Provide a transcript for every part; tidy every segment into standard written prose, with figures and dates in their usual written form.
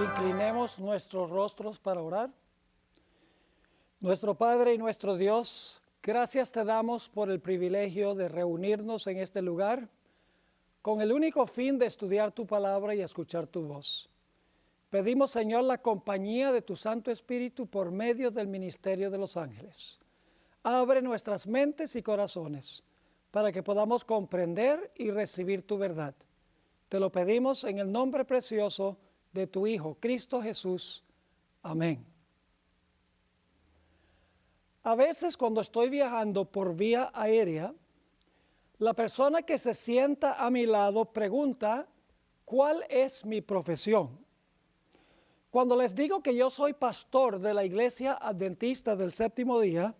Inclinemos nuestros rostros para orar. Nuestro Padre y nuestro Dios, gracias te damos por el privilegio de reunirnos en este lugar con el único fin de estudiar tu palabra y escuchar tu voz. Pedimos, Señor, la compañía de tu Santo Espíritu por medio del ministerio de los ángeles. Abre nuestras mentes y corazones para que podamos comprender y recibir tu verdad. Te lo pedimos en el nombre precioso de tu Hijo, Cristo Jesús. Amén. A veces cuando estoy viajando por vía aérea, la persona que se sienta a mi lado pregunta, ¿cuál es mi profesión? Cuando les digo que yo soy pastor de la Iglesia Adventista del Séptimo Día,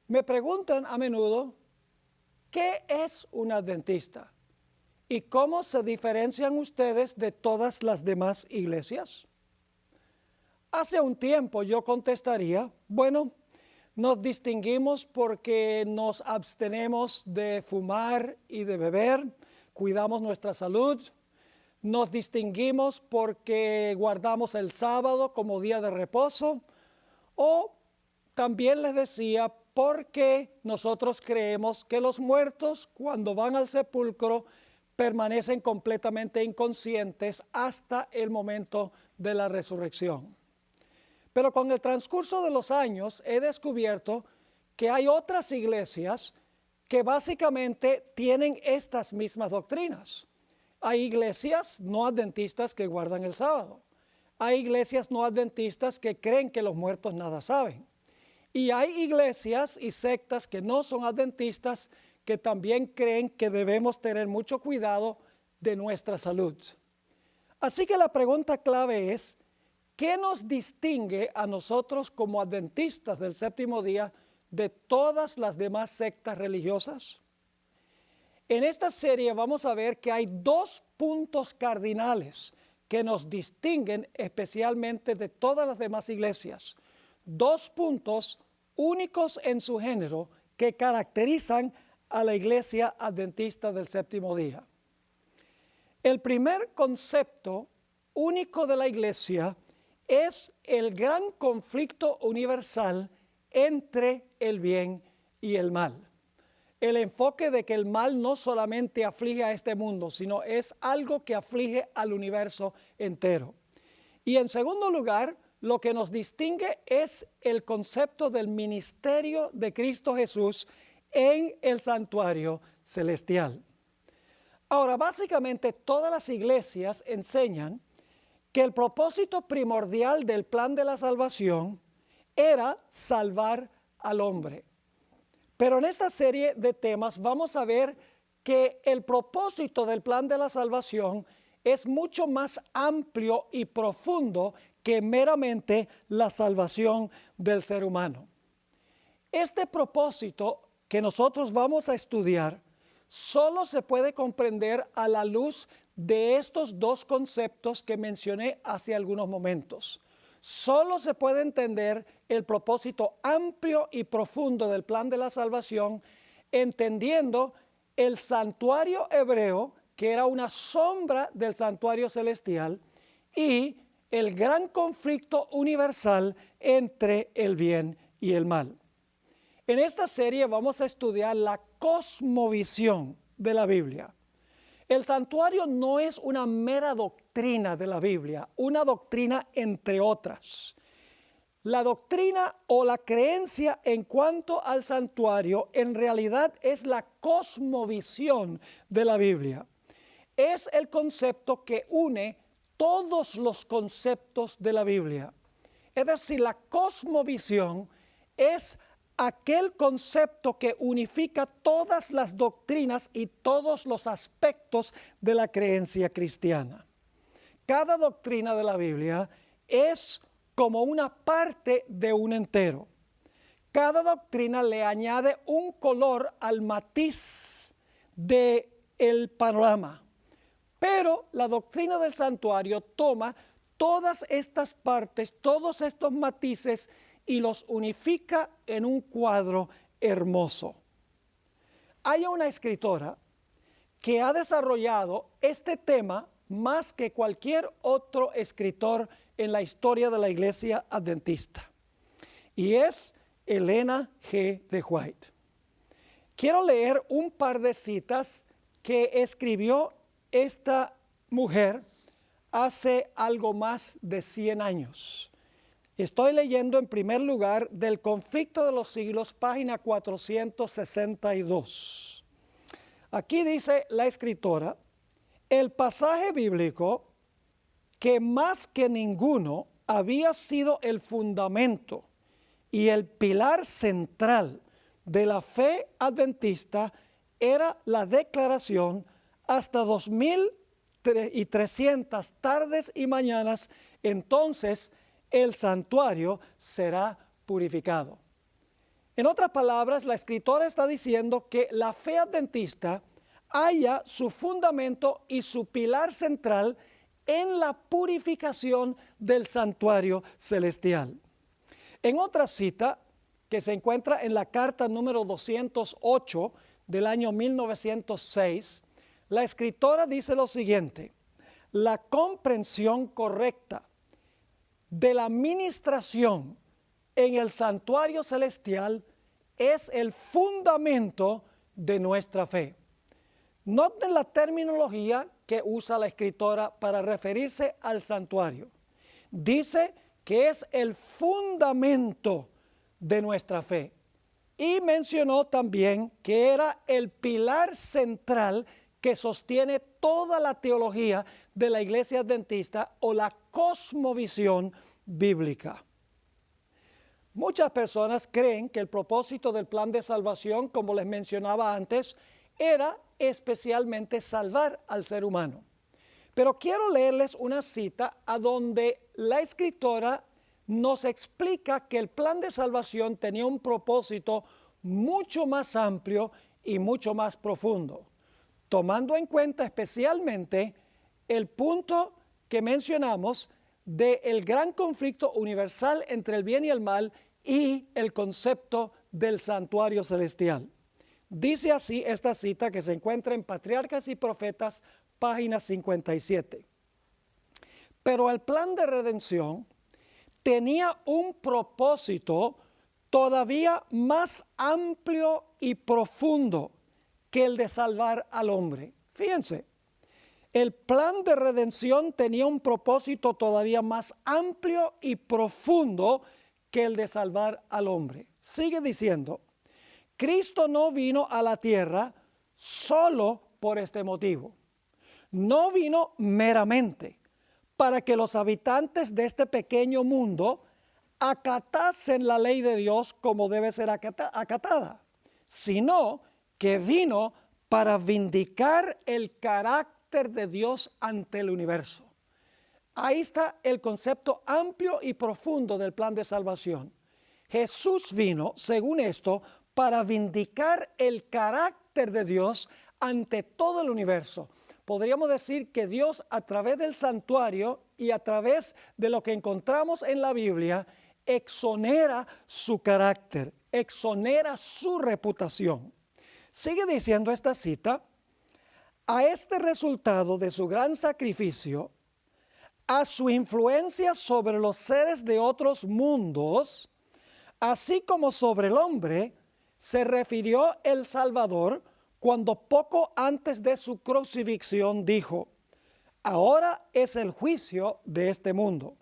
me preguntan a menudo, ¿qué es un adventista? ¿Y cómo se diferencian ustedes de todas las demás iglesias? Hace un tiempo yo contestaría, bueno, nos distinguimos porque nos abstenemos de fumar y de beber, cuidamos nuestra salud. Nos distinguimos porque guardamos el sábado como día de reposo. O también les decía, porque nosotros creemos que los muertos cuando van al sepulcro permanecen completamente inconscientes hasta el momento de la resurrección. Pero con el transcurso de los años he descubierto que hay otras iglesias que básicamente tienen estas mismas doctrinas. Hay iglesias no adventistas que guardan el sábado. Hay iglesias no adventistas que creen que los muertos nada saben. Y hay iglesias y sectas que no son adventistas que también creen que debemos tener mucho cuidado de nuestra salud. Así que la pregunta clave es, ¿qué nos distingue a nosotros como adventistas del séptimo día de todas las demás sectas religiosas? En esta serie vamos a ver que hay dos puntos cardinales que nos distinguen especialmente de todas las demás iglesias. Dos puntos únicos en su género que caracterizan a la Iglesia Adventista del Séptimo Día. El primer concepto único de la Iglesia es el gran conflicto universal entre el bien y el mal. El enfoque de que el mal no solamente aflige a este mundo, sino es algo que aflige al universo entero. Y en segundo lugar, lo que nos distingue es el concepto del ministerio de Cristo Jesús en el santuario celestial. Ahora, básicamente todas las iglesias enseñan que el propósito primordial del plan de la salvación era salvar al hombre. Pero en esta serie de temas vamos a ver que el propósito del plan de la salvación es mucho más amplio y profundo que meramente la salvación del ser humano. Este propósito que nosotros vamos a estudiar solo se puede comprender a la luz de estos dos conceptos que mencioné hace algunos momentos. Solo se puede entender el propósito amplio y profundo del plan de la salvación entendiendo el santuario hebreo, que era una sombra del santuario celestial, y el gran conflicto universal entre el bien y el mal. En esta serie vamos a estudiar la cosmovisión de la Biblia. El santuario no es una mera doctrina de la Biblia, una doctrina entre otras. La doctrina o la creencia en cuanto al santuario en realidad es la cosmovisión de la Biblia. Es el concepto que une todos los conceptos de la Biblia. Es decir, la cosmovisión es aquel concepto que unifica todas las doctrinas y todos los aspectos de la creencia cristiana. Cada doctrina de la Biblia es como una parte de un entero. Cada doctrina le añade un color al matiz del panorama. Pero la doctrina del santuario toma todas estas partes, todos estos matices y los unifica en un cuadro hermoso. Hay una escritora que ha desarrollado este tema más que cualquier otro escritor en la historia de la Iglesia Adventista. Y es Elena G. de White. Quiero leer un par de citas que escribió esta mujer hace algo más de 100 años. Estoy leyendo en primer lugar del Conflicto de los Siglos, página 462. Aquí dice la escritora: el pasaje bíblico que más que ninguno había sido el fundamento y el pilar central de la fe adventista era la declaración: hasta 2300 tardes y mañanas, entonces el santuario será purificado. En otras palabras, la escritora está diciendo que la fe adventista halla su fundamento y su pilar central en la purificación del santuario celestial. En otra cita que se encuentra en la carta número 208 del año 1906, la escritora dice lo siguiente: la comprensión correcta de la ministración en el santuario celestial es el fundamento de nuestra fe. Noten la terminología que usa la escritora para referirse al santuario. Dice que es el fundamento de nuestra fe. Y mencionó también que era el pilar central que sostiene toda la teología de la Iglesia Adventista o la cosmovisión bíblica. Muchas personas creen que el propósito del plan de salvación, como les mencionaba antes, era especialmente salvar al ser humano. Pero quiero leerles una cita a donde la escritora nos explica que el plan de salvación tenía un propósito mucho más amplio y mucho más profundo, tomando en cuenta especialmente el punto que mencionamos del gran conflicto universal entre el bien y el mal y el concepto del santuario celestial. Dice así esta cita que se encuentra en Patriarcas y Profetas, página 57. Pero el plan de redención tenía un propósito todavía más amplio y profundo que el de salvar al hombre. Fíjense, el plan de redención tenía un propósito todavía más amplio y profundo que el de salvar al hombre. Sigue diciendo: Cristo no vino a la tierra solo por este motivo. No vino meramente para que los habitantes de este pequeño mundo acatasen la ley de Dios como debe ser acatada, sino que vino para vindicar el carácter de Dios ante el universo. Ahí está el concepto amplio y profundo del plan de salvación. Jesús vino, según esto, para vindicar el carácter de Dios ante todo el universo. Podríamos decir que Dios, a través del santuario y a través de lo que encontramos en la Biblia, exonera su carácter, exonera su reputación. Sigue diciendo esta cita: a este resultado de su gran sacrificio, a su influencia sobre los seres de otros mundos, así como sobre el hombre, se refirió el Salvador cuando poco antes de su crucifixión dijo: ahora es el juicio de este mundo.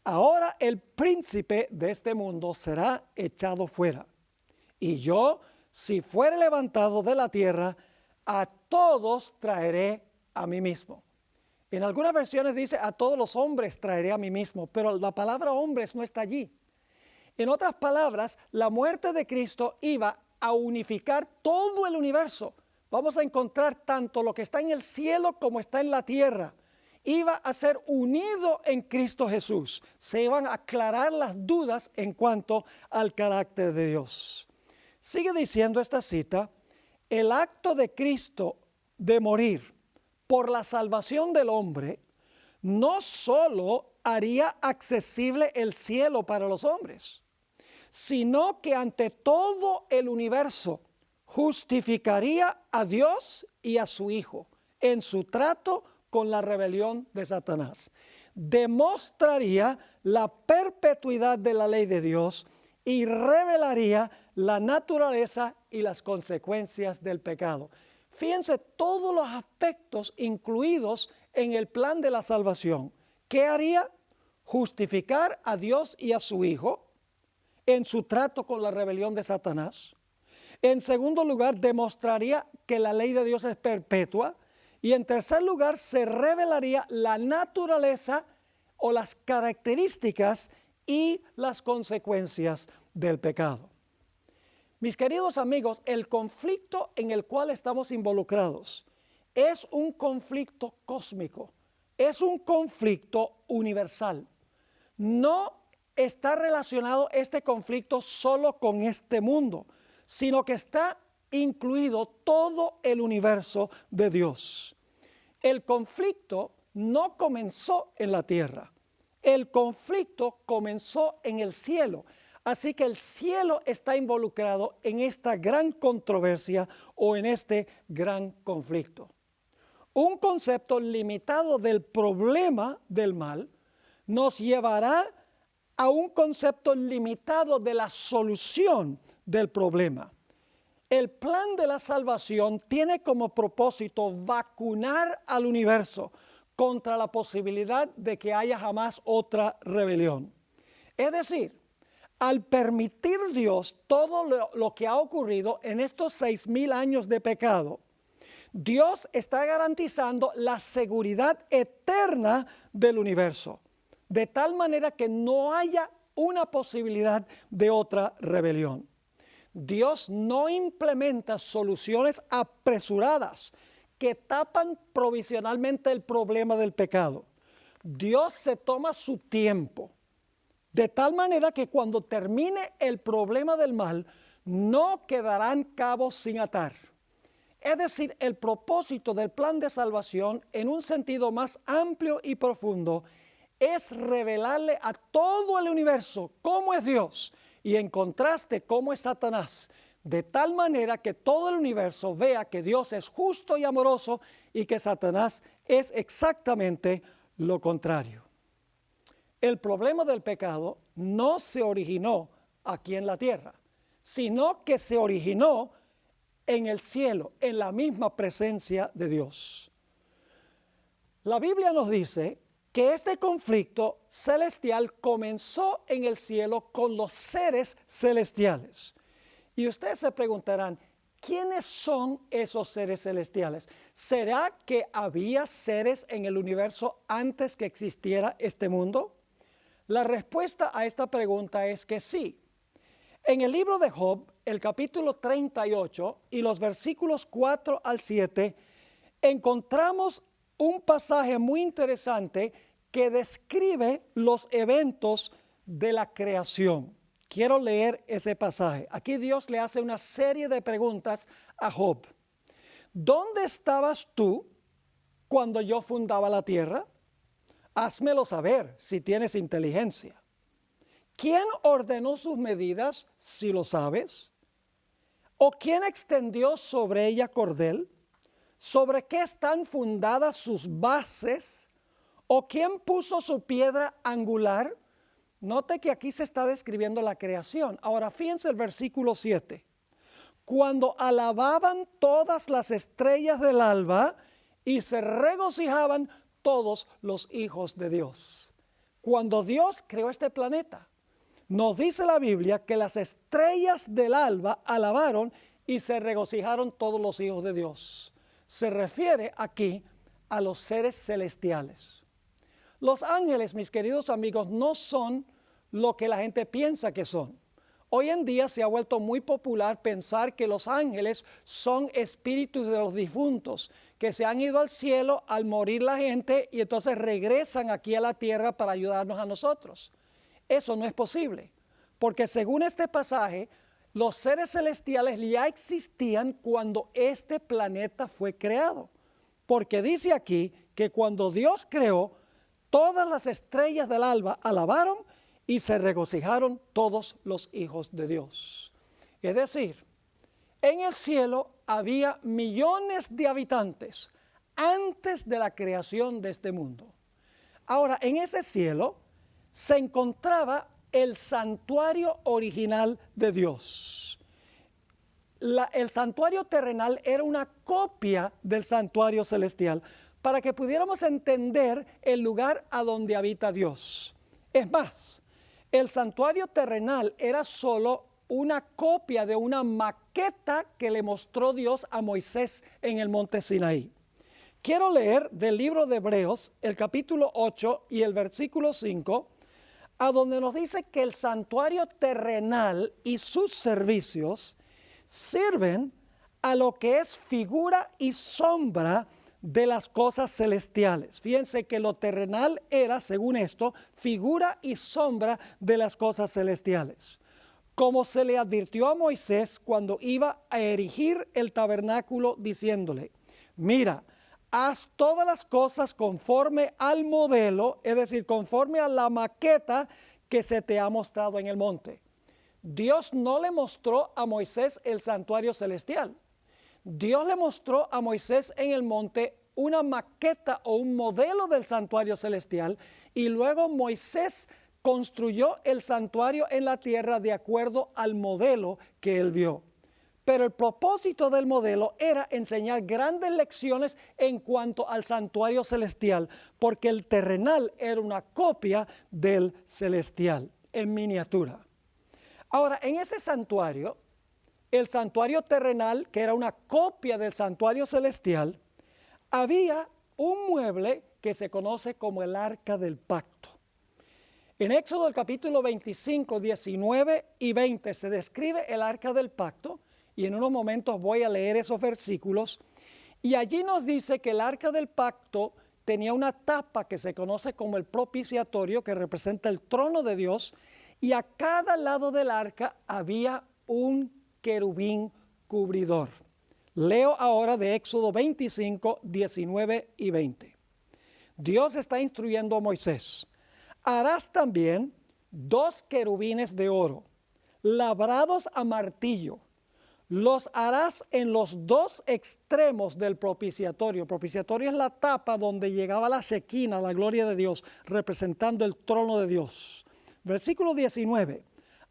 Ahora el príncipe de este mundo será echado fuera. Y yo, si fuere levantado de la tierra, a todos traeré a mí mismo. En algunas versiones dice: a todos los hombres traeré a mí mismo, pero la palabra hombres no está allí. En otras palabras, la muerte de Cristo iba a unificar todo el universo. Vamos a encontrar tanto lo que está en el cielo como está en la tierra. Iba a ser unido en Cristo Jesús. Se iban a aclarar las dudas en cuanto al carácter de Dios. Sigue diciendo esta cita: el acto de Cristo de morir por la salvación del hombre no solo haría accesible el cielo para los hombres, sino que ante todo el universo justificaría a Dios y a su Hijo en su trato con la rebelión de Satanás. Demostraría la perpetuidad de la ley de Dios y revelaría la naturaleza y las consecuencias del pecado. Fíjense todos los aspectos incluidos en el plan de la salvación. ¿Qué haría? Justificar a Dios y a su Hijo en su trato con la rebelión de Satanás. En segundo lugar, demostraría que la ley de Dios es perpetua. Y en tercer lugar, se revelaría la naturaleza o las características y las consecuencias del pecado. Mis queridos amigos, el conflicto en el cual estamos involucrados es un conflicto cósmico, es un conflicto universal. No está relacionado este conflicto solo con este mundo, sino que está incluido todo el universo de Dios. El conflicto no comenzó en la tierra, el conflicto comenzó en el cielo. Así que el cielo está involucrado en esta gran controversia o en este gran conflicto. Un concepto limitado del problema del mal nos llevará a un concepto limitado de la solución del problema. El plan de la salvación tiene como propósito vacunar al universo contra la posibilidad de que haya jamás otra rebelión. Es decir, al permitir Dios todo lo que ha ocurrido en estos 6,000 años de pecado, Dios está garantizando la seguridad eterna del universo, de tal manera que no haya una posibilidad de otra rebelión. Dios no implementa soluciones apresuradas que tapan provisionalmente el problema del pecado. Dios se toma su tiempo, de tal manera que cuando termine el problema del mal, no quedarán cabos sin atar. Es decir, el propósito del plan de salvación, en un sentido más amplio y profundo, es revelarle a todo el universo cómo es Dios y en contraste cómo es Satanás, de tal manera que todo el universo vea que Dios es justo y amoroso y que Satanás es exactamente lo contrario. El problema del pecado no se originó aquí en la tierra, sino que se originó en el cielo, en la misma presencia de Dios. La Biblia nos dice que este conflicto celestial comenzó en el cielo con los seres celestiales. Y ustedes se preguntarán, ¿quiénes son esos seres celestiales? ¿Será que había seres en el universo antes que existiera este mundo? La respuesta a esta pregunta es que sí. En el libro de Job, el capítulo 38 y los versículos 4 al 7, encontramos un pasaje muy interesante que describe los eventos de la creación. Quiero leer ese pasaje. Aquí Dios le hace una serie de preguntas a Job. ¿Dónde estabas tú cuando yo fundaba la tierra? Házmelo saber si tienes inteligencia. ¿Quién ordenó sus medidas, si lo sabes? ¿O quién extendió sobre ella cordel? ¿Sobre qué están fundadas sus bases? ¿O quién puso su piedra angular? Note que aquí se está describiendo la creación. Ahora fíjense el versículo 7. Cuando alababan todas las estrellas del alba y se regocijaban todos los hijos de Dios. Cuando Dios creó este planeta, nos dice la Biblia que las estrellas del alba alabaron y se regocijaron todos los hijos de Dios. Se refiere aquí a los seres celestiales. Los ángeles, mis queridos amigos, no son lo que la gente piensa que son. Hoy en día se ha vuelto muy popular pensar que los ángeles son espíritus de los difuntos, que se han ido al cielo al morir la gente y entonces regresan aquí a la tierra para ayudarnos a nosotros. Eso no es posible, porque según este pasaje, los seres celestiales ya existían cuando este planeta fue creado. Porque dice aquí que cuando Dios creó, todas las estrellas del alba alabaron y se regocijaron todos los hijos de Dios. Es decir, en el cielo había millones de habitantes antes de la creación de este mundo. Ahora, en ese cielo se encontraba el santuario original de Dios. El santuario terrenal era una copia del santuario celestial para que pudiéramos entender el lugar a donde habita Dios. Es más, el santuario terrenal era solo una copia de una maqueta que le mostró Dios a Moisés en el monte Sinaí. Quiero leer del libro de Hebreos, el capítulo 8 y el versículo 5, a donde nos dice que el santuario terrenal y sus servicios sirven a lo que es figura y sombra de las cosas celestiales. Fíjense que lo terrenal era, según esto, figura y sombra de las cosas celestiales. Como se le advirtió a Moisés cuando iba a erigir el tabernáculo, diciéndole: mira, haz todas las cosas conforme al modelo, es decir, conforme a la maqueta que se te ha mostrado en el monte. Dios no le mostró a Moisés el santuario celestial. Dios le mostró a Moisés en el monte una maqueta o un modelo del santuario celestial, y luego Moisés construyó el santuario en la tierra de acuerdo al modelo que él vio. Pero el propósito del modelo era enseñar grandes lecciones en cuanto al santuario celestial, porque el terrenal era una copia del celestial en miniatura. Ahora, en ese santuario, el santuario terrenal, que era una copia del santuario celestial, había un mueble que se conoce como el Arca del Pacto. En Éxodo el capítulo 25, 19 y 20 se describe el Arca del Pacto, y en unos momentos voy a leer esos versículos, y allí nos dice que el Arca del Pacto tenía una tapa que se conoce como el propiciatorio, que representa el trono de Dios, y a cada lado del arca había un querubín cubridor. Leo ahora de Éxodo 25, 19 y 20. Dios está instruyendo a Moisés: harás también 2 querubines de oro, labrados a martillo. Los harás en los 2 extremos del propiciatorio. Propiciatorio es la tapa donde llegaba la Shekinah, la gloria de Dios, representando el trono de Dios. Versículo 19.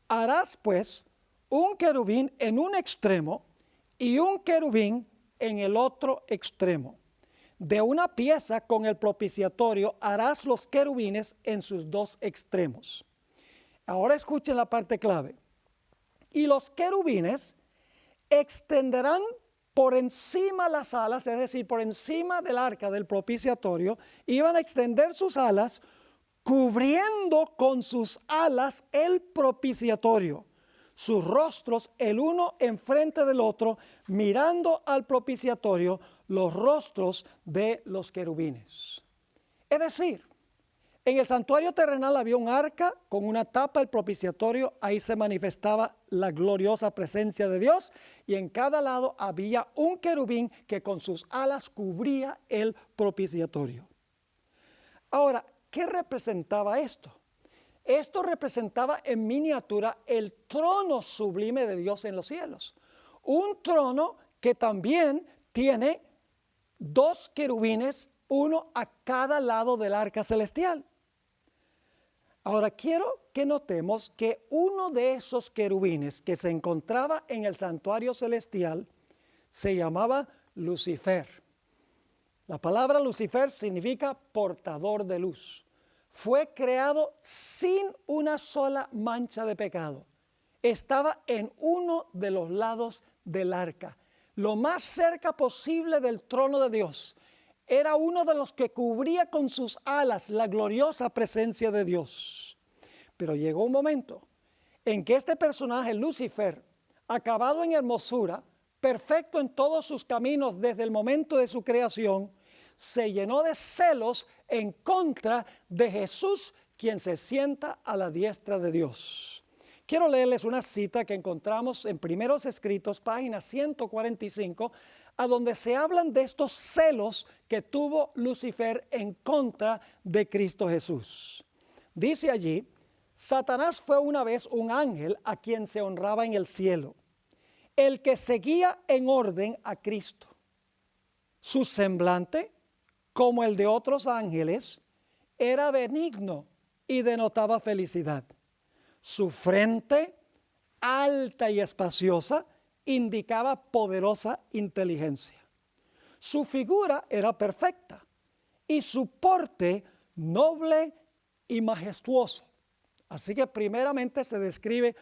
Harás pues un querubín en un extremo y un querubín en el otro extremo. De una pieza con el propiciatorio harás los querubines en sus 2 extremos. Ahora escuchen la parte clave. Y los querubines extenderán por encima las alas, es decir, por encima del arca del propiciatorio, iban a extender sus alas, cubriendo con sus alas el propiciatorio, sus rostros el uno enfrente del otro, mirando al propiciatorio los rostros de los querubines. Es decir, en el santuario terrenal había un arca con una tapa, el propiciatorio, ahí se manifestaba la gloriosa presencia de Dios, y en cada lado había un querubín que con sus alas cubría el propiciatorio. Ahora, ¿qué representaba esto? Esto representaba en miniatura el trono sublime de Dios en los cielos. Un trono que también tiene 2 querubines, uno a cada lado del arca celestial. Ahora quiero que notemos que uno de esos querubines que se encontraba en el santuario celestial se llamaba Lucifer. La palabra Lucifer significa portador de luz. Fue creado sin una sola mancha de pecado. Estaba en uno de los lados del arca, lo más cerca posible del trono de Dios. Era uno de los que cubría con sus alas la gloriosa presencia de Dios. Pero llegó un momento en que este personaje, Lucifer, acabado en hermosura, perfecto en todos sus caminos desde el momento de su creación, se llenó de celos en contra de Jesús, quien se sienta a la diestra de Dios. Quiero leerles una cita que encontramos en Primeros Escritos, página 145, a donde se hablan de estos celos que tuvo Lucifer en contra de Cristo Jesús. Dice allí: Satanás fue una vez un ángel a quien se honraba en el cielo, el que seguía en orden a Cristo. Su semblante como el de otros ángeles, era benigno y denotaba felicidad. Su frente, alta y espaciosa, indicaba poderosa inteligencia. Su figura era perfecta y su porte noble y majestuoso. Así que primeramente se describe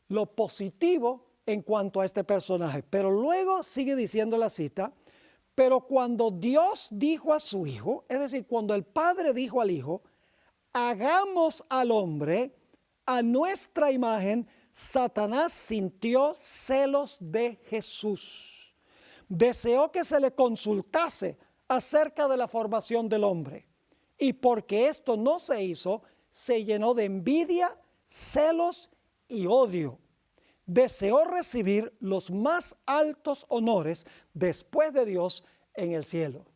lo positivo en cuanto a este personaje, pero luego sigue diciendo la cita: pero cuando Dios dijo a su Hijo, es decir, cuando el Padre dijo al Hijo, hagamos al hombre a nuestra imagen, Satanás sintió celos de Jesús. Deseó que se le consultase acerca de la formación del hombre. Y porque esto no se hizo, se llenó de envidia, celos y odio. Deseó recibir los más altos honores después de Dios en el cielo.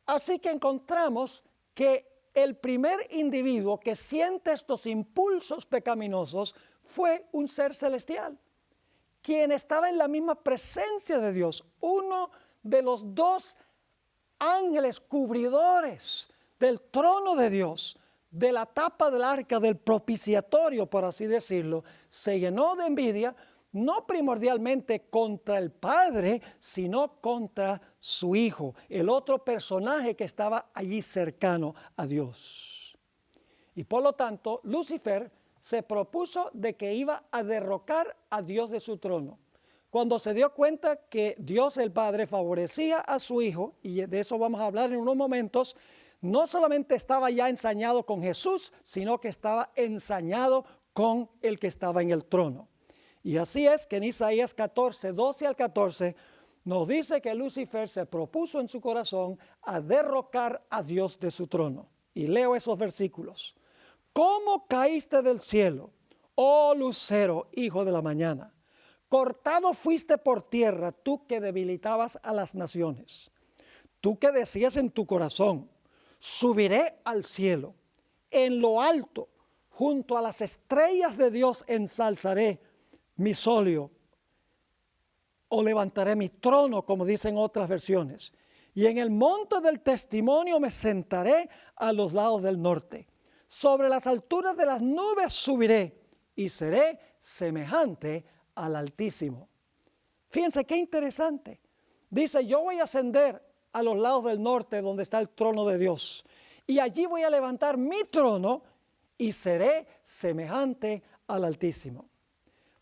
Así que encontramos que el primer individuo que siente estos impulsos pecaminosos fue un ser celestial, quien estaba en la misma presencia de Dios, uno de los dos ángeles cubridores del trono de Dios, de la tapa del arca del propiciatorio, por así decirlo. Se llenó de envidia, no primordialmente contra el Padre, sino contra su Hijo, el otro personaje que estaba allí cercano a Dios. Y por lo tanto, Lucifer se propuso de que iba a derrocar a Dios de su trono. Cuando se dio cuenta que Dios el Padre favorecía a su Hijo, y de eso vamos a hablar en unos momentos, no solamente estaba ya ensañado con Jesús, sino que estaba ensañado con el que estaba en el trono. Y así es que en Isaías 14, 12 al 14, nos dice que Lucifer se propuso en su corazón a derrocar a Dios de su trono. Y leo esos versículos. ¿Cómo caíste del cielo, oh lucero, hijo de la mañana? Cortado fuiste por tierra, tú que debilitabas a las naciones. Tú que decías en tu corazón, subiré al cielo, en lo alto, junto a las estrellas de Dios ensalzaré mi solio, o levantaré mi trono, como dicen otras versiones. Y en el monte del testimonio me sentaré a los lados del norte. Sobre las alturas de las nubes subiré y seré semejante al Altísimo. Fíjense qué interesante. Dice, yo voy a ascender a los lados del norte donde está el trono de Dios. Y allí voy a levantar mi trono y seré semejante al Altísimo.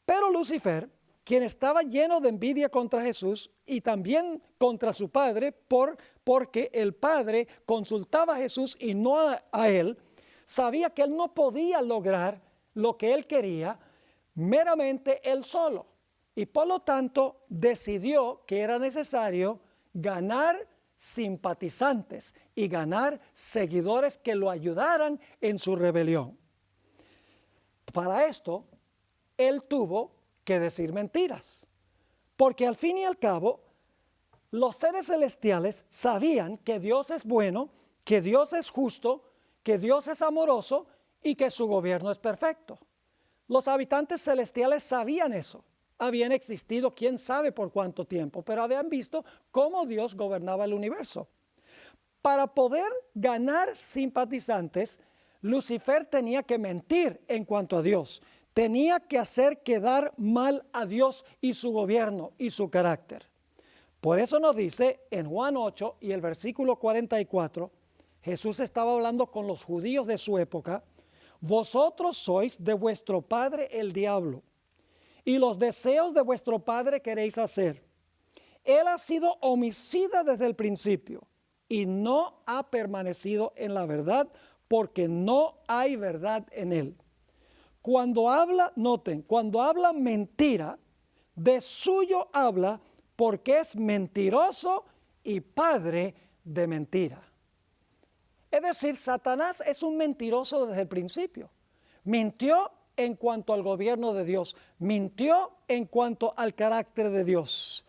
Pero Lucifer, quien estaba lleno de envidia contra Jesús y también contra su Padre, porque el Padre consultaba a Jesús y no a él, sabía que él no podía lograr lo que él quería meramente él solo. Y por lo tanto decidió que era necesario ganar simpatizantes y ganar seguidores que lo ayudaran en su rebelión. Para esto, él tuvo que decir mentiras, porque al fin y al cabo, los seres celestiales sabían que Dios es bueno, que Dios es justo, que Dios es amoroso y que su gobierno es perfecto. Los habitantes celestiales sabían eso. Habían existido quién sabe por cuánto tiempo, pero habían visto cómo Dios gobernaba el universo. Para poder ganar simpatizantes, Lucifer tenía que mentir en cuanto a Dios. Tenía que hacer quedar mal a Dios y su gobierno y su carácter. Por eso nos dice en Juan 8 y el versículo 44, Jesús estaba hablando con los judíos de su época. Vosotros sois de vuestro padre el diablo, y los deseos de vuestro padre queréis hacer. Él ha sido homicida desde el principio y no ha permanecido en la verdad, porque no hay verdad en él. Cuando habla, noten, cuando habla mentira, de suyo habla porque es mentiroso y padre de mentira. Es decir, Satanás es un mentiroso desde el principio. Mintió en cuanto al gobierno de Dios, mintió en cuanto al carácter de Dios.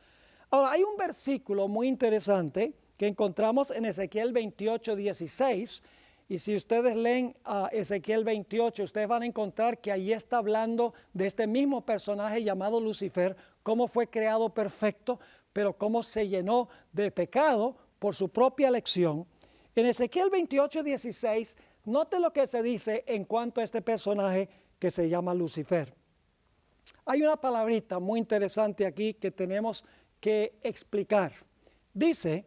Ahora, hay un versículo muy interesante que encontramos en Ezequiel 28, 16, y si ustedes leen a Ezequiel 28, ustedes van a encontrar que allí está hablando de este mismo personaje llamado Lucifer, cómo fue creado perfecto, pero cómo se llenó de pecado por su propia elección, en Ezequiel 28:16, note lo que se dice en cuanto a este personaje que se llama Lucifer. Hay una palabrita muy interesante aquí que tenemos que explicar. Dice,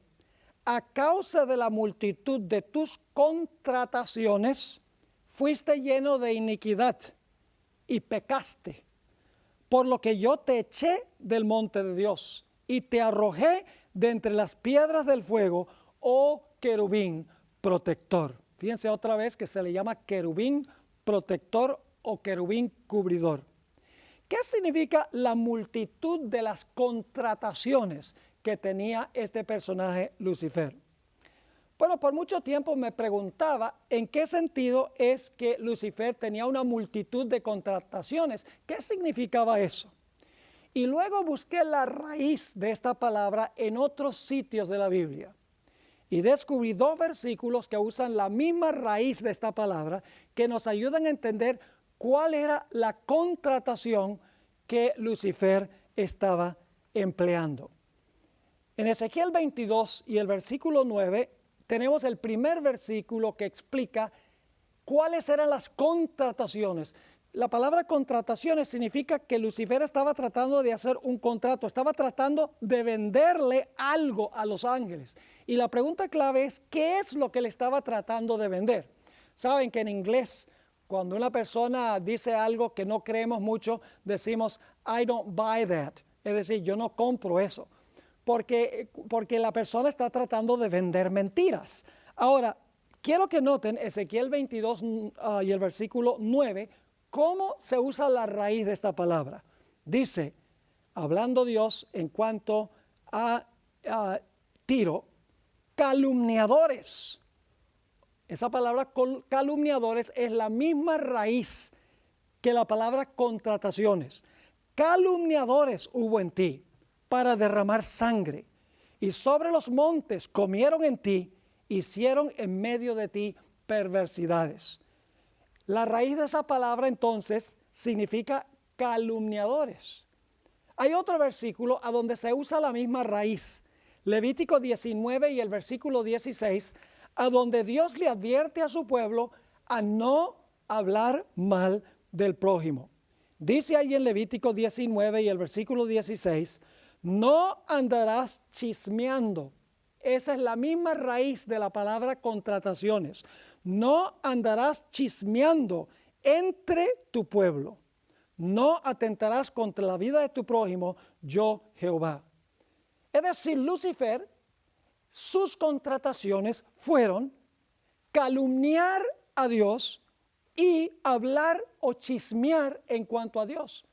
a causa de la multitud de tus contrataciones, fuiste lleno de iniquidad y pecaste, por lo que yo te eché del monte de Dios y te arrojé de entre las piedras del fuego, oh querubín protector. Fíjense otra vez que se le llama querubín protector o querubín cubridor. ¿Qué significa la multitud de las contrataciones que tenía este personaje Lucifer? Bueno, por mucho tiempo me preguntaba en qué sentido es que Lucifer tenía una multitud de contrataciones. ¿Qué significaba eso? Y luego busqué la raíz de esta palabra en otros sitios de la Biblia. Y descubrí dos versículos que usan la misma raíz de esta palabra que nos ayudan a entender cuál era la contratación que Lucifer estaba empleando. En Ezequiel 22 y el versículo 9 tenemos el primer versículo que explica cuáles eran las contrataciones. La palabra contrataciones significa que Lucifer estaba tratando de hacer un contrato, estaba tratando de venderle algo a los ángeles. Y la pregunta clave es, ¿qué es lo que le estaba tratando de vender? Saben que en inglés, cuando una persona dice algo que no creemos mucho, decimos, I don't buy that. Es decir, yo no compro eso. Porque la persona está tratando de vender mentiras. Ahora, quiero que noten Ezequiel 22 y el versículo 9, cómo se usa la raíz de esta palabra. Dice, hablando Dios en cuanto a Tiro, calumniadores. Esa palabra calumniadores es la misma raíz que la palabra contrataciones. Calumniadores hubo en ti para derramar sangre, y sobre los montes comieron en ti, hicieron en medio de ti perversidades. La raíz de esa palabra entonces significa calumniadores. Hay otro versículo a donde se usa la misma raíz, Levítico 19 y el versículo 16, a donde Dios le advierte a su pueblo a no hablar mal del prójimo. Dice ahí en Levítico 19 y el versículo 16, no andarás chismeando. Esa es la misma raíz de la palabra contrataciones. No andarás chismeando entre tu pueblo. No atentarás contra la vida de tu prójimo, yo Jehová. Es decir, Lucifer, sus contrataciones fueron calumniar a Dios y hablar o chismear en cuanto a Dios.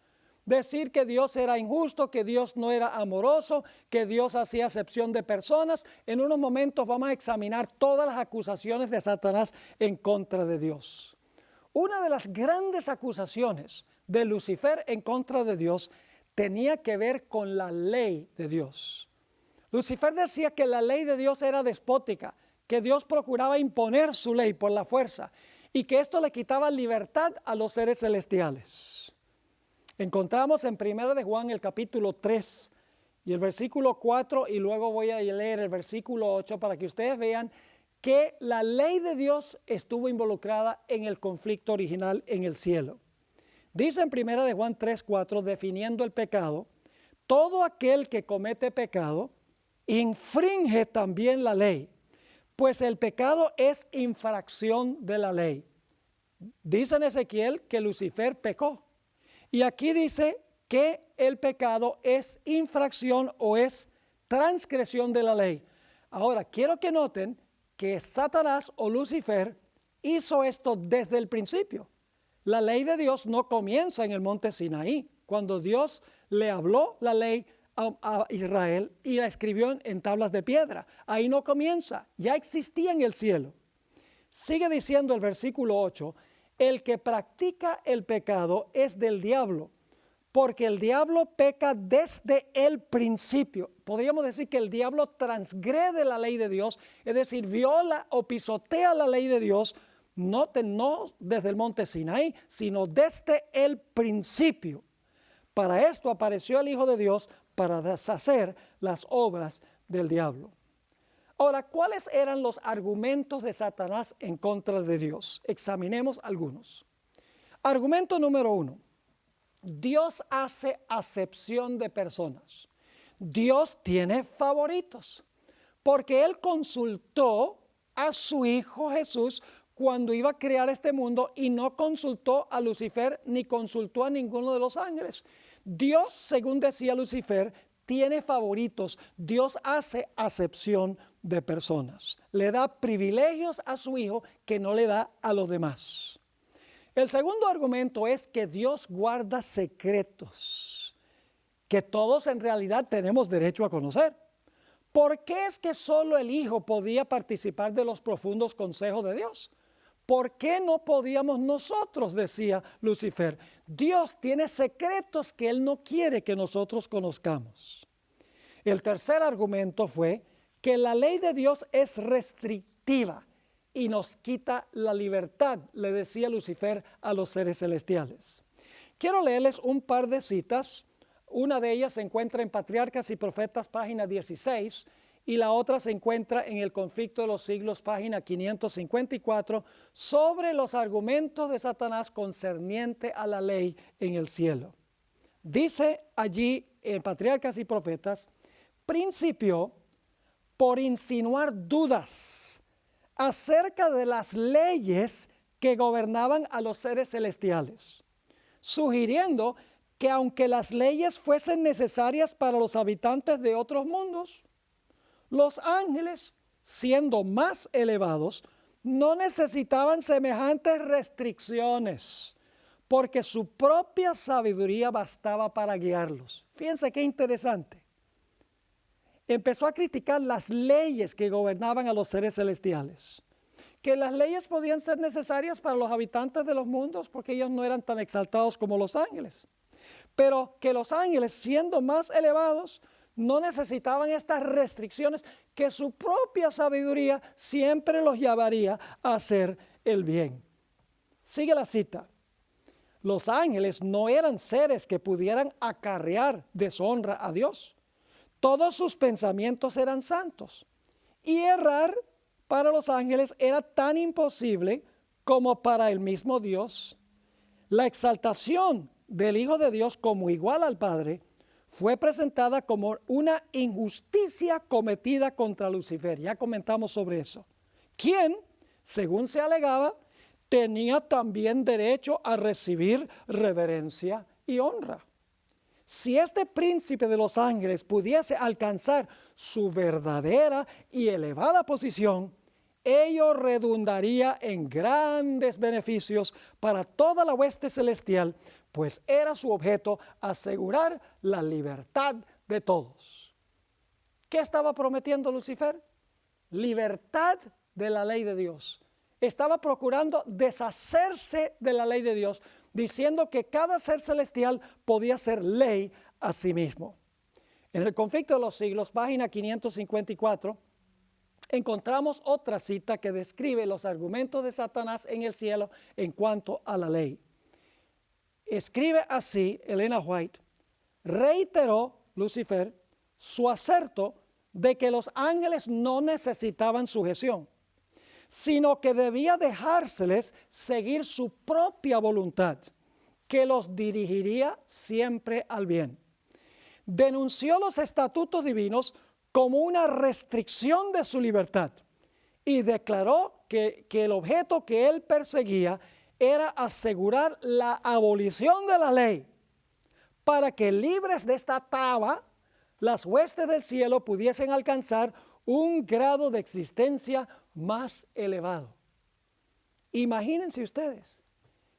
Decir que Dios era injusto, que Dios no era amoroso, que Dios hacía acepción de personas. En unos momentos vamos a examinar todas las acusaciones de Satanás en contra de Dios. Una de las grandes acusaciones de Lucifer en contra de Dios tenía que ver con la ley de Dios. Lucifer decía que la ley de Dios era despótica, que Dios procuraba imponer su ley por la fuerza y que esto le quitaba libertad a los seres celestiales. Encontramos en 1 de Juan el capítulo 3 y el versículo 4 y luego voy a leer el versículo 8 para que ustedes vean que la ley de Dios estuvo involucrada en el conflicto original en el cielo. Dice en 1 de Juan 3, 4, definiendo el pecado, todo aquel que comete pecado infringe también la ley, pues el pecado es infracción de la ley. Dice en Ezequiel que Lucifer pecó. Y aquí dice que el pecado es infracción o es transgresión de la ley. Ahora, quiero que noten que Satanás o Lucifer hizo esto desde el principio. La ley de Dios no comienza en el monte Sinaí, cuando Dios le habló la ley a Israel y la escribió en tablas de piedra. Ahí no comienza, ya existía en el cielo. Sigue diciendo el versículo 8, el que practica el pecado es del diablo, porque el diablo peca desde el principio. Podríamos decir que el diablo transgrede la ley de Dios, es decir, viola o pisotea la ley de Dios, no desde el monte Sinaí, sino desde el principio. Para esto apareció el Hijo de Dios, para deshacer las obras del diablo. Ahora, ¿cuáles eran los argumentos de Satanás en contra de Dios? Examinemos algunos. Argumento número 1. Dios hace acepción de personas. Dios tiene favoritos, porque Él consultó a su Hijo Jesús cuando iba a crear este mundo y no consultó a Lucifer ni consultó a ninguno de los ángeles. Dios, según decía Lucifer, tiene favoritos. Dios hace acepción de personas. Le da privilegios a su Hijo que no le da a los demás. El segundo argumento es que Dios guarda secretos que todos en realidad tenemos derecho a conocer. ¿Por qué es que solo el Hijo podía participar de los profundos consejos de Dios? ¿Por qué no podíamos nosotros? Decía Lucifer. Dios tiene secretos que Él no quiere que nosotros conozcamos. El tercer argumento fue que la ley de Dios es restrictiva y nos quita la libertad, le decía Lucifer a los seres celestiales. Quiero leerles un par de citas. Una de ellas se encuentra en Patriarcas y Profetas, página 16, y la otra se encuentra en El Conflicto de los Siglos, página 554, sobre los argumentos de Satanás concerniente a la ley en el cielo. Dice allí en Patriarcas y Profetas: principió por insinuar dudas acerca de las leyes que gobernaban a los seres celestiales, sugiriendo que aunque las leyes fuesen necesarias para los habitantes de otros mundos, los ángeles, siendo más elevados, no necesitaban semejantes restricciones, porque su propia sabiduría bastaba para guiarlos. Fíjense qué interesante. Empezó a criticar las leyes que gobernaban a los seres celestiales, que las leyes podían ser necesarias para los habitantes de los mundos porque ellos no eran tan exaltados como los ángeles, pero que los ángeles, siendo más elevados, no necesitaban estas restricciones, que su propia sabiduría siempre los llevaría a hacer el bien. Sigue la cita. Los ángeles no eran seres que pudieran acarrear deshonra a Dios. Todos sus pensamientos eran santos, y errar para los ángeles era tan imposible como para el mismo Dios. La exaltación del Hijo de Dios como igual al Padre fue presentada como una injusticia cometida contra Lucifer. Ya comentamos sobre eso. Quien, según se alegaba, tenía también derecho a recibir reverencia y honra. Si este príncipe de los ángeles pudiese alcanzar su verdadera y elevada posición, ello redundaría en grandes beneficios para toda la hueste celestial, pues era su objeto asegurar la libertad de todos. ¿Qué estaba prometiendo Lucifer? Libertad de la ley de Dios. Estaba procurando deshacerse de la ley de Dios, diciendo que cada ser celestial podía ser ley a sí mismo. En El Conflicto de los Siglos, página 554, encontramos otra cita que describe los argumentos de Satanás en el cielo en cuanto a la ley. Escribe así Elena White: reiteró Lucifer su aserto de que los ángeles no necesitaban sujeción, sino que debía dejárseles seguir su propia voluntad, que los dirigiría siempre al bien. Denunció los estatutos divinos como una restricción de su libertad y declaró que el objeto que él perseguía era asegurar la abolición de la ley, para que libres de esta traba, las huestes del cielo pudiesen alcanzar un grado de existencia más elevado. Imagínense ustedes,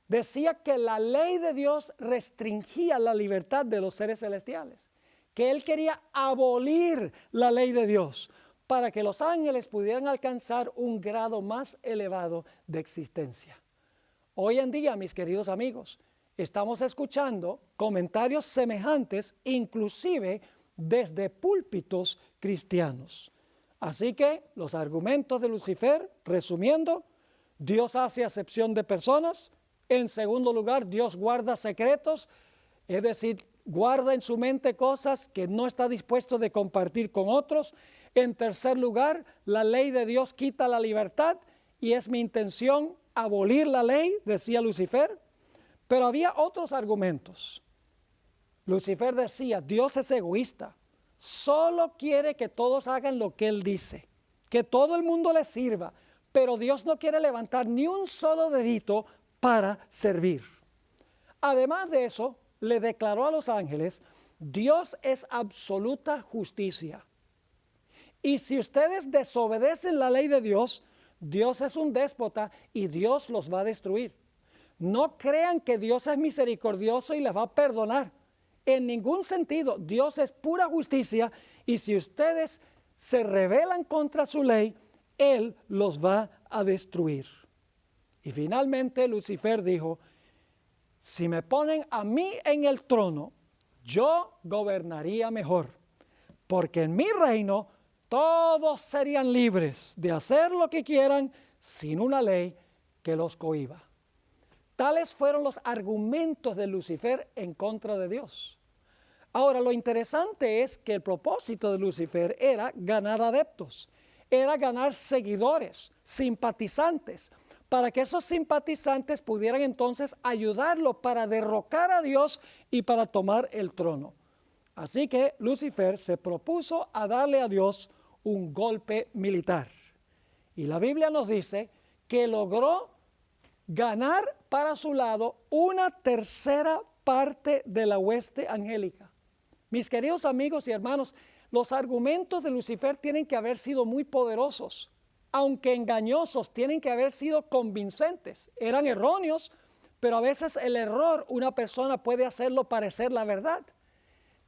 decía que la ley de Dios restringía la libertad de los seres celestiales, que él quería abolir la ley de Dios para que los ángeles pudieran alcanzar un grado más elevado de existencia. Hoy en día, mis queridos amigos, estamos escuchando comentarios semejantes, inclusive desde púlpitos cristianos. Así que los argumentos de Lucifer, resumiendo: Dios hace acepción de personas. En segundo lugar, Dios guarda secretos, es decir, guarda en su mente cosas que no está dispuesto de compartir con otros. En tercer lugar, la ley de Dios quita la libertad y es mi intención abolir la ley, decía Lucifer. Pero había otros argumentos. Lucifer decía, Dios es egoísta, solo quiere que todos hagan lo que Él dice, que todo el mundo le sirva, pero Dios no quiere levantar ni un solo dedito para servir. Además de eso, le declaró a los ángeles, Dios es absoluta justicia. Y si ustedes desobedecen la ley de Dios, Dios es un déspota y Dios los va a destruir. No crean que Dios es misericordioso y les va a perdonar. En ningún sentido, Dios es pura justicia y si ustedes se rebelan contra su ley, Él los va a destruir. Y finalmente Lucifer dijo, si me ponen a mí en el trono, yo gobernaría mejor, porque en mi reino todos serían libres de hacer lo que quieran sin una ley que los cohíba. Tales fueron los argumentos de Lucifer en contra de Dios. Ahora, lo interesante es que el propósito de Lucifer era ganar adeptos, era ganar seguidores, simpatizantes, para que esos simpatizantes pudieran entonces ayudarlo para derrocar a Dios y para tomar el trono. Así que Lucifer se propuso a darle a Dios un golpe militar. Y la Biblia nos dice que logró ganar para su lado una tercera parte de la hueste angélica. Mis queridos amigos y hermanos, los argumentos de Lucifer tienen que haber sido muy poderosos, aunque engañosos, tienen que haber sido convincentes. Eran erróneos, pero a veces el error una persona puede hacerlo parecer la verdad.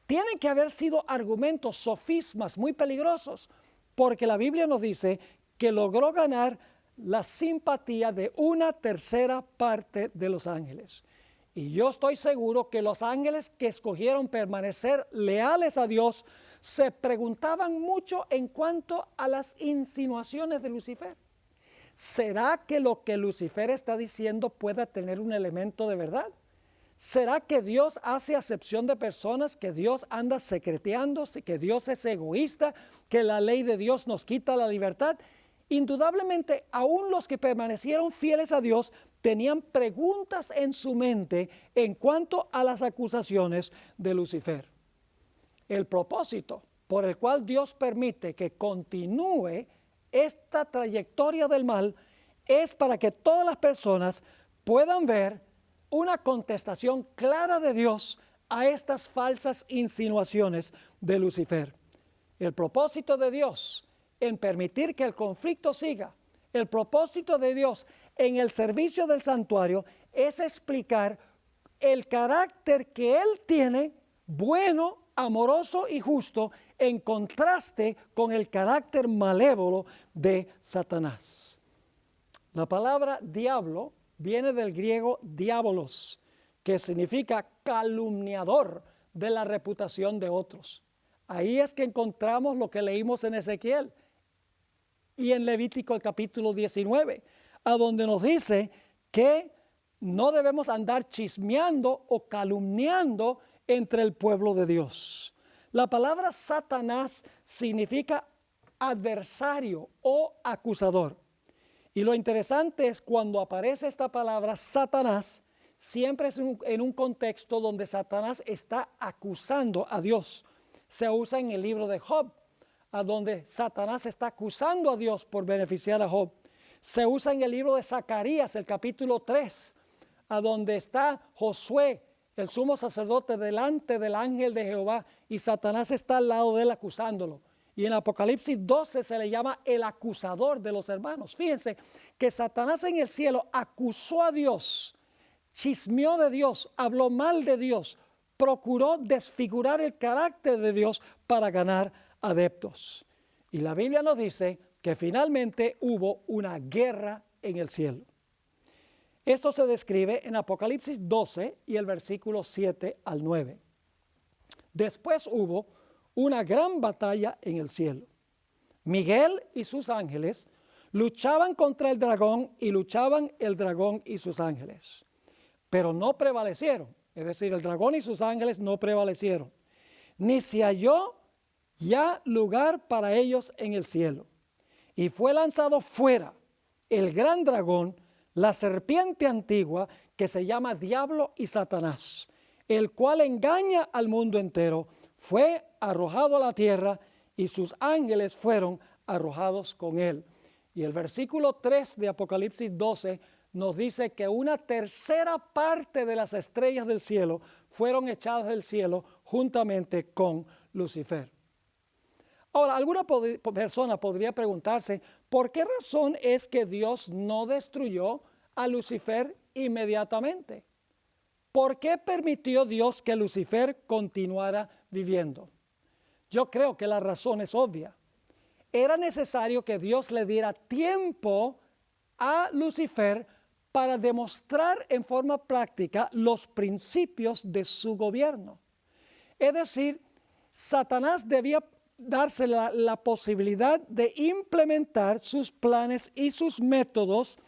Tienen que haber sido argumentos, sofismas muy peligrosos, porque la Biblia nos dice que logró ganar la simpatía de una tercera parte de los ángeles. Y yo estoy seguro que los ángeles que escogieron permanecer leales a Dios se preguntaban mucho en cuanto a las insinuaciones de Lucifer. ¿Será que lo que Lucifer está diciendo pueda tener un elemento de verdad? ¿Será que Dios hace acepción de personas, que Dios anda secreteando, que Dios es egoísta, que la ley de Dios nos quita la libertad? Indudablemente, aún los que permanecieron fieles a Dios tenían preguntas en su mente en cuanto a las acusaciones de Lucifer. El propósito por el cual Dios permite que continúe esta trayectoria del mal es para que todas las personas puedan ver una contestación clara de Dios a estas falsas insinuaciones de Lucifer. El propósito de Dios en permitir que el conflicto siga, el propósito de Dios en el servicio del santuario es explicar el carácter que Él tiene, bueno, amoroso y justo, en contraste con el carácter malévolo de Satanás. La palabra diablo viene del griego diabolos, que significa calumniador de la reputación de otros. Ahí es que encontramos lo que leímos en Ezequiel y en Levítico el capítulo 19, a donde nos dice que no debemos andar chismeando o calumniando entre el pueblo de Dios. La palabra Satanás significa adversario o acusador. Y lo interesante es cuando aparece esta palabra Satanás, siempre es en un contexto donde Satanás está acusando a Dios. Se usa en el libro de Job, a donde Satanás está acusando a Dios por beneficiar a Job. Se usa en el libro de Zacarías, el capítulo 3, a donde está Josué, el sumo sacerdote, delante del ángel de Jehová, y Satanás está al lado de él acusándolo. Y en Apocalipsis 12 se le llama el acusador de los hermanos. Fíjense que Satanás en el cielo acusó a Dios, chismeó de Dios, habló mal de Dios, procuró desfigurar el carácter de Dios para ganar adeptos. Y la Biblia nos dice que finalmente hubo una guerra en el cielo. Esto se describe en Apocalipsis 12 y el versículo 7 al 9. Después hubo una gran batalla en el cielo. Miguel y sus ángeles luchaban contra el dragón y luchaban el dragón y sus ángeles, pero no prevalecieron. Es decir, el dragón y sus ángeles no prevalecieron. Ni se halló ya lugar para ellos en el cielo. Y fue lanzado fuera el gran dragón, la serpiente antigua, que se llama Diablo y Satanás, el cual engaña al mundo entero. Fue arrojado a la tierra y sus ángeles fueron arrojados con él. Y el versículo 3 de Apocalipsis 12 nos dice que una tercera parte de las estrellas del cielo fueron echadas del cielo juntamente con Lucifer. Ahora, alguna persona podría preguntarse, ¿por qué razón es que Dios no destruyó a Lucifer inmediatamente? ¿Por qué permitió Dios que Lucifer continuara viviendo? Yo creo que la razón es obvia. Era necesario que Dios le diera tiempo a Lucifer para demostrar en forma práctica los principios de su gobierno. Es decir, Satanás debía darse la posibilidad de implementar sus planes y sus métodos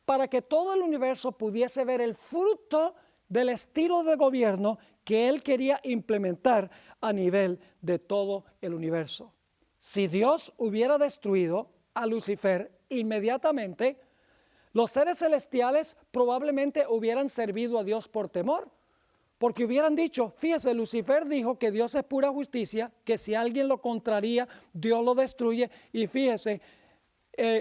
para que todo el universo pudiese ver el fruto del estilo de gobierno que él quería implementar a nivel de todo el universo. Si Dios hubiera destruido a Lucifer inmediatamente, los seres celestiales probablemente hubieran servido a Dios por temor, porque hubieran dicho, fíjese, Lucifer dijo que Dios es pura justicia, que si alguien lo contraría, Dios lo destruye, y fíjese,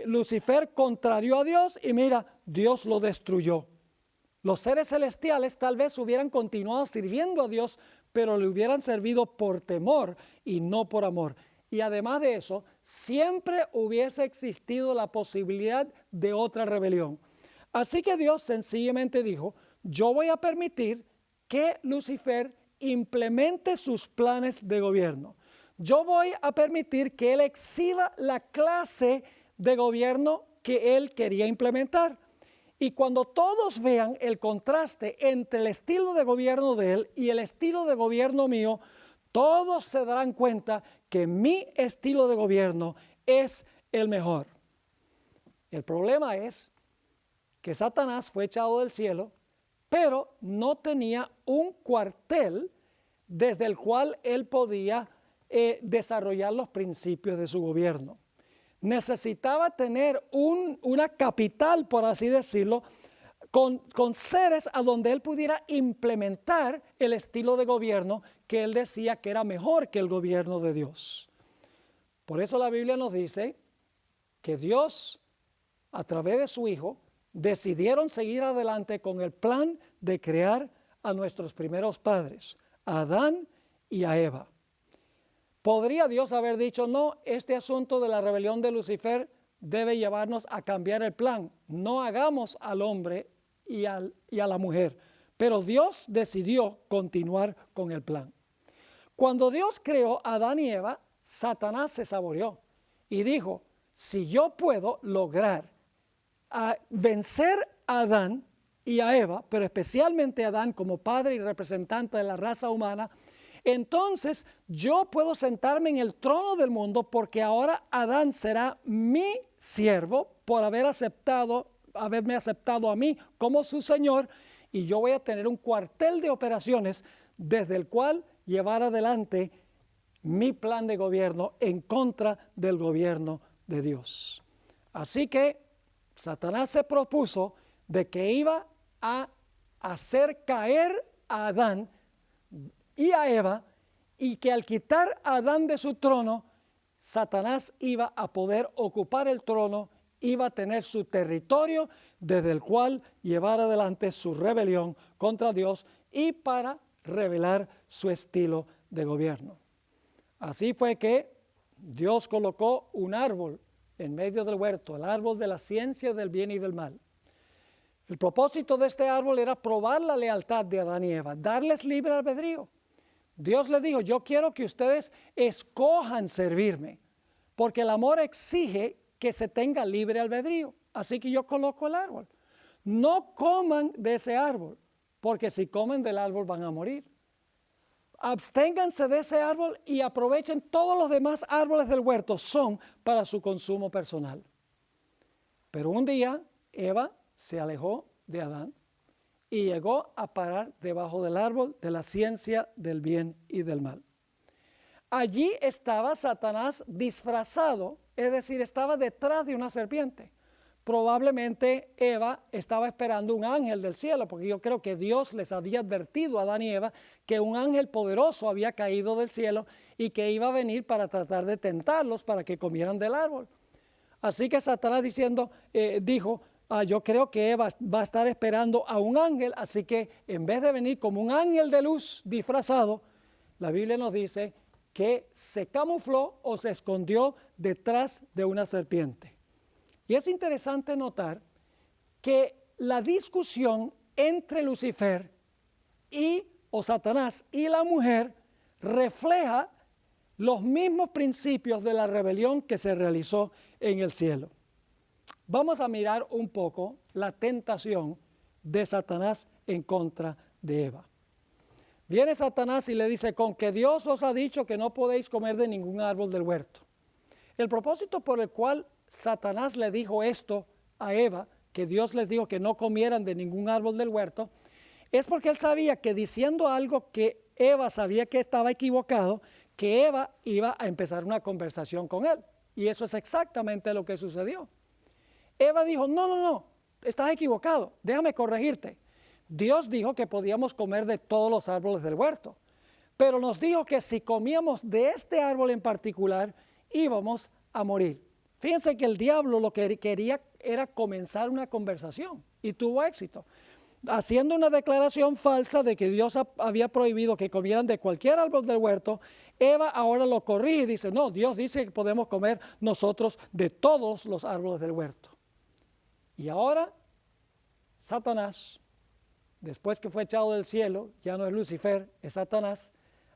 Lucifer contrarió a Dios y mira, Dios lo destruyó. Los seres celestiales tal vez hubieran continuado sirviendo a Dios, pero le hubieran servido por temor y no por amor. Y además de eso, siempre hubiese existido la posibilidad de otra rebelión. Así que Dios sencillamente dijo, yo voy a permitir que Lucifer implemente sus planes de gobierno. Yo voy a permitir que él exhiba la clase de gobierno que él quería implementar. Y cuando todos vean el contraste entre el estilo de gobierno de él y el estilo de gobierno mío, todos se darán cuenta que mi estilo de gobierno es el mejor. El problema es que Satanás fue echado del cielo, pero no tenía un cuartel desde el cual él podía desarrollar los principios de su gobierno. Necesitaba tener una capital, por así decirlo, con seres a donde él pudiera implementar el estilo de gobierno que él decía que era mejor que el gobierno de Dios. Por eso la Biblia nos dice que Dios, a través de su Hijo, decidieron seguir adelante con el plan de crear a nuestros primeros padres, a Adán y a Eva. ¿Podría Dios haber dicho, no, este asunto de la rebelión de Lucifer debe llevarnos a cambiar el plan? No hagamos al hombre y a la mujer. Pero Dios decidió continuar con el plan. Cuando Dios creó a Adán y Eva, Satanás se saboreó y dijo, si yo puedo lograr vencer a Adán y a Eva, pero especialmente a Adán como padre y representante de la raza humana, entonces yo puedo sentarme en el trono del mundo porque ahora Adán será mi siervo por haberme aceptado a mí como su Señor, y yo voy a tener un cuartel de operaciones desde el cual llevar adelante mi plan de gobierno en contra del gobierno de Dios. Así que Satanás se propuso de que iba a hacer caer a Adán y a Eva, y que al quitar a Adán de su trono, Satanás iba a poder ocupar el trono, iba a tener su territorio desde el cual llevar adelante su rebelión contra Dios y para revelar su estilo de gobierno. Así fue que Dios colocó un árbol en medio del huerto, el árbol de la ciencia del bien y del mal. El propósito de este árbol era probar la lealtad de Adán y Eva, darles libre albedrío. Dios les dijo, yo quiero que ustedes escojan servirme, porque el amor exige que se tenga libre albedrío. Así que yo coloco el árbol. No coman de ese árbol, porque si comen del árbol van a morir. Absténganse de ese árbol y aprovechen todos los demás árboles del huerto, son para su consumo personal. Pero un día Eva se alejó de Adán y llegó a parar debajo del árbol de la ciencia del bien y del mal. allí estaba Satanás disfrazado, es decir, estaba detrás de una serpiente. Probablemente Eva estaba esperando un ángel del cielo, porque yo creo que Dios les había advertido a Adán y Eva que un ángel poderoso había caído del cielo y que iba a venir para tratar de tentarlos para que comieran del árbol. Así que Satanás dijo, yo creo que Eva va a estar esperando a un ángel, así que en vez de venir como un ángel de luz disfrazado, la Biblia nos dice que se camufló o se escondió detrás de una serpiente. Y es interesante notar que la discusión entre Lucifer o Satanás y la mujer refleja los mismos principios de la rebelión que se realizó en el cielo. Vamos a mirar un poco la tentación de Satanás en contra de Eva. Viene Satanás y le dice, con que Dios os ha dicho que no podéis comer de ningún árbol del huerto. El propósito por el cual Satanás le dijo esto a Eva, que Dios les dijo que no comieran de ningún árbol del huerto, es porque él sabía que diciendo algo que Eva sabía que estaba equivocado, que Eva iba a empezar una conversación con él. Y eso es exactamente lo que sucedió. Eva dijo, no, estás equivocado, déjame corregirte. Dios dijo que podíamos comer de todos los árboles del huerto, pero nos dijo que si comíamos de este árbol en particular, íbamos a morir. Fíjense que el diablo lo que quería era comenzar una conversación y tuvo éxito, haciendo una declaración falsa de que Dios había prohibido que comieran de cualquier árbol del huerto. Eva ahora lo corrige y dice, no, Dios dice que podemos comer nosotros de todos los árboles del huerto. Y ahora Satanás, después que fue echado del cielo, ya no es Lucifer, es Satanás,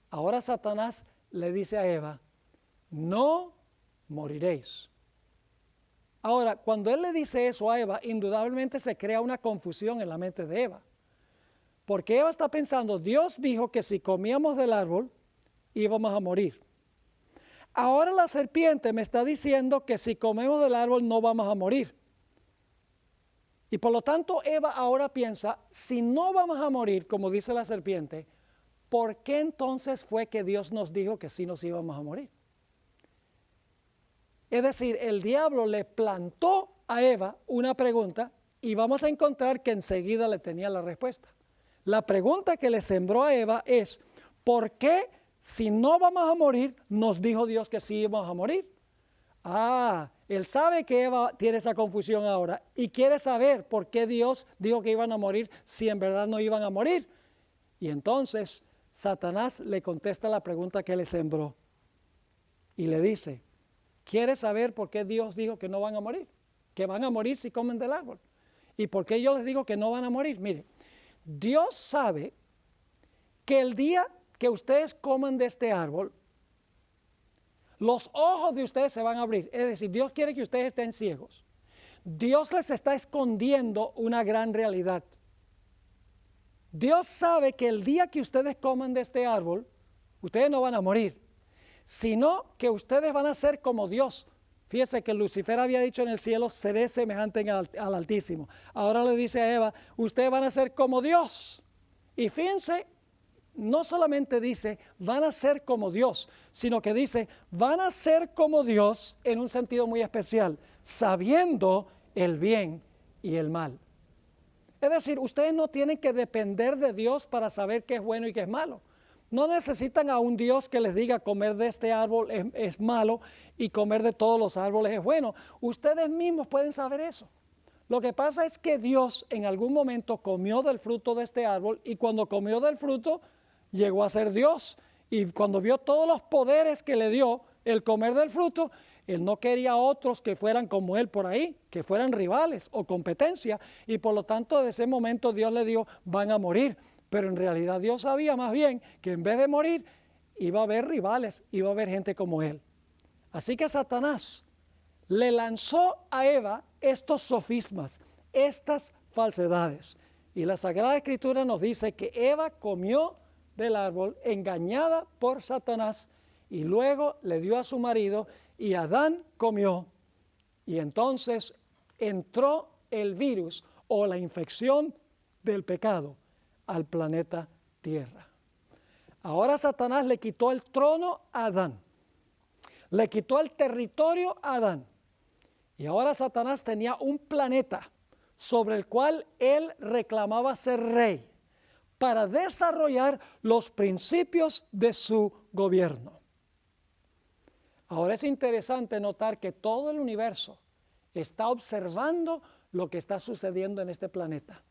ahora Satanás le dice a Eva, no moriréis. Ahora, cuando él le dice eso a Eva, indudablemente se crea una confusión en la mente de Eva. Porque Eva está pensando, Dios dijo que si comíamos del árbol, íbamos a morir. Ahora la serpiente me está diciendo que si comemos del árbol no vamos a morir. Y por lo tanto Eva ahora piensa, si no vamos a morir, como dice la serpiente, ¿por qué entonces fue que Dios nos dijo que sí nos íbamos a morir? Es decir, el diablo le plantó a Eva una pregunta y vamos a encontrar que enseguida le tenía la respuesta. La pregunta que le sembró a Eva es, ¿por qué si no vamos a morir nos dijo Dios que sí íbamos a morir? Él sabe que Eva tiene esa confusión ahora y quiere saber por qué Dios dijo que iban a morir si en verdad no iban a morir. Y entonces Satanás le contesta la pregunta que le sembró y le dice, ¿quieres saber por qué Dios dijo que no van a morir? Que van a morir si comen del árbol. ¿Y por qué yo les digo que no van a morir? Mire, Dios sabe que el día que ustedes coman de este árbol, los ojos de ustedes se van a abrir. Es decir, Dios quiere que ustedes estén ciegos. Dios les está escondiendo una gran realidad. Dios sabe que el día que ustedes coman de este árbol, ustedes no van a morir, sino que ustedes van a ser como Dios. Fíjese que Lucifer había dicho en el cielo, seré semejante al Altísimo. Ahora le dice a Eva, ustedes van a ser como Dios. Y fíjense, no solamente dice, van a ser como Dios, sino que dice, van a ser como Dios en un sentido muy especial, sabiendo el bien y el mal. Es decir, ustedes no tienen que depender de Dios para saber qué es bueno y qué es malo. No necesitan a un Dios que les diga comer de este árbol es malo y comer de todos los árboles es bueno. Ustedes mismos pueden saber eso. Lo que pasa es que Dios en algún momento comió del fruto de este árbol y cuando comió del fruto llegó a ser Dios. Y cuando vio todos los poderes que le dio el comer del fruto, Él no quería otros que fueran como Él por ahí, que fueran rivales o competencia. Y por lo tanto, de ese momento Dios le dijo, van a morir. Pero en realidad Dios sabía más bien que en vez de morir, iba a haber rivales, iba a haber gente como Él. Así que Satanás le lanzó a Eva estos sofismas, estas falsedades. Y la Sagrada Escritura nos dice que Eva comió del árbol engañada por Satanás y luego le dio a su marido y Adán comió. Y entonces entró el virus o la infección del pecado al planeta Tierra. Ahora Satanás le quitó el trono a Adán. Le quitó el territorio a Adán. Y ahora Satanás tenía un planeta sobre el cual él reclamaba ser rey para desarrollar los principios de su gobierno. Ahora es interesante notar que todo el universo está observando lo que está sucediendo en este planeta.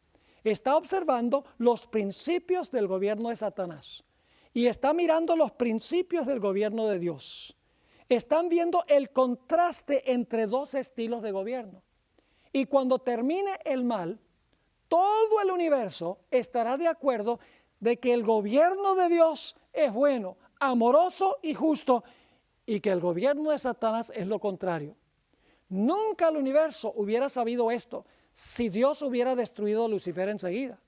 Está observando los principios del gobierno de Satanás y está mirando los principios del gobierno de Dios. Están viendo el contraste entre dos estilos de gobierno. Y cuando termine el mal, todo el universo estará de acuerdo de que el gobierno de Dios es bueno, amoroso y justo, y que el gobierno de Satanás es lo contrario. Nunca el universo hubiera sabido esto si Dios hubiera destruido a Lucifer enseguida.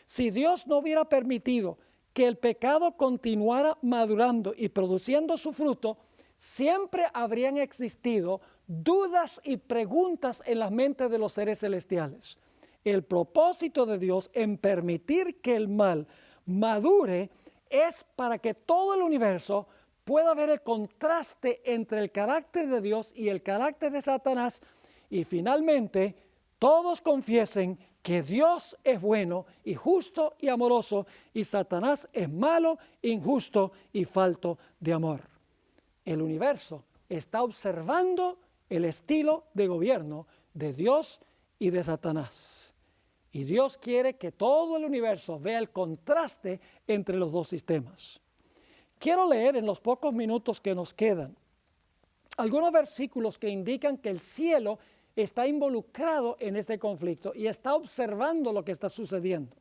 Si Dios no hubiera permitido que el pecado continuara madurando y produciendo su fruto, siempre habrían existido dudas y preguntas en las mentes de los seres celestiales. El propósito de Dios en permitir que el mal madure es para que todo el universo pueda ver el contraste entre el carácter de Dios y el carácter de Satanás, y finalmente todos confiesen que Dios es bueno y justo y amoroso, y Satanás es malo, injusto y falto de amor. El universo está observando el estilo de gobierno de Dios y de Satanás. Y Dios quiere que todo el universo vea el contraste entre los dos sistemas. Quiero leer en los pocos minutos que nos quedan algunos versículos que indican que el cielo está involucrado en este conflicto y está observando lo que está sucediendo.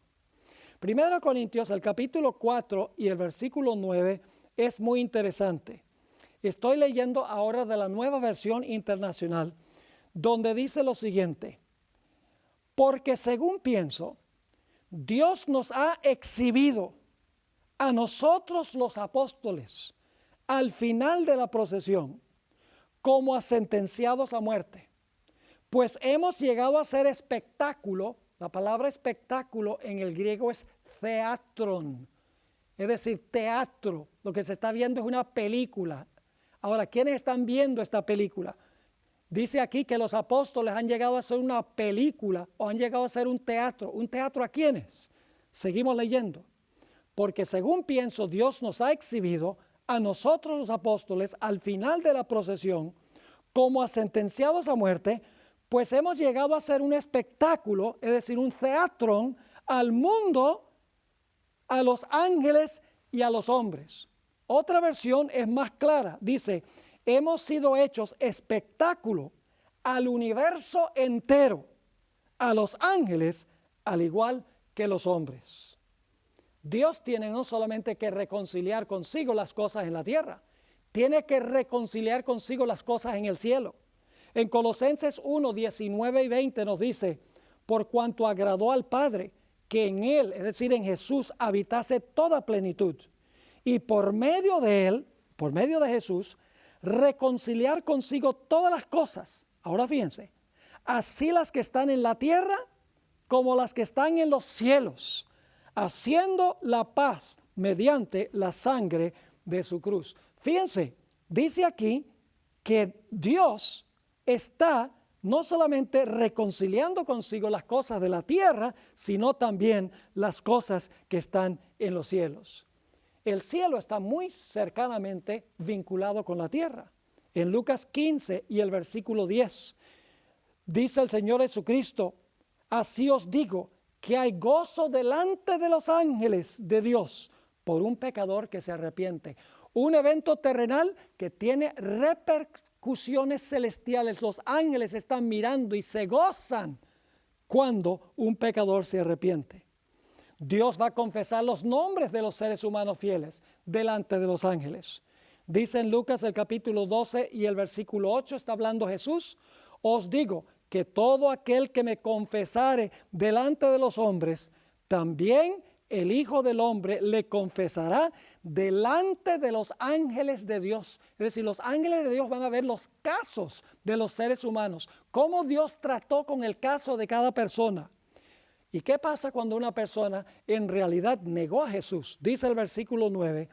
1 Corintios, el capítulo 4 y el versículo 9 es muy interesante. Estoy leyendo ahora de la Nueva Versión Internacional, donde dice lo siguiente: porque según pienso, Dios nos ha exhibido a nosotros los apóstoles al final de la procesión como a sentenciados a muerte, pues hemos llegado a ser espectáculo. La palabra espectáculo en el griego es theatron, es decir, teatro. Lo que se está viendo es una película. Ahora, ¿quiénes están viendo esta película? Dice aquí que los apóstoles han llegado a ser una película o han llegado a ser un teatro. ¿Un teatro a quiénes? Seguimos leyendo. Porque según pienso, Dios nos ha exhibido a nosotros los apóstoles al final de la procesión como a sentenciados a muerte, pues hemos llegado a ser un espectáculo, es decir, un teatro al mundo, a los ángeles y a los hombres. Otra versión es más clara, dice: hemos sido hechos espectáculo al universo entero, a los ángeles, al igual que los hombres. Dios tiene no solamente que reconciliar consigo las cosas en la tierra, tiene que reconciliar consigo las cosas en el cielo. En Colosenses 1, 19 y 20 nos dice: por cuanto agradó al Padre que en Él, es decir, en Jesús, habitase toda plenitud, y por medio de Él, por medio de Jesús, reconciliar consigo todas las cosas. Ahora fíjense, así las que están en la tierra como las que están en los cielos, haciendo la paz mediante la sangre de su cruz. Fíjense, dice aquí que Dios está no solamente reconciliando consigo las cosas de la tierra, sino también las cosas que están en los cielos. El cielo está muy cercanamente vinculado con la tierra. En Lucas 15 y el versículo 10, dice el Señor Jesucristo: así os digo, que hay gozo delante de los ángeles de Dios por un pecador que se arrepiente. Un evento terrenal que tiene repercusiones celestiales. Los ángeles están mirando y se gozan cuando un pecador se arrepiente. Dios va a confesar los nombres de los seres humanos fieles delante de los ángeles. Dice en Lucas el capítulo 12 y el versículo 8, está hablando Jesús: os digo que todo aquel que me confesare delante de los hombres, también el Hijo del Hombre le confesará delante de los ángeles de Dios. Es decir, los ángeles de Dios van a ver los casos de los seres humanos, cómo Dios trató con el caso de cada persona. ¿Y qué pasa cuando una persona en realidad negó a Jesús? Dice el versículo 9,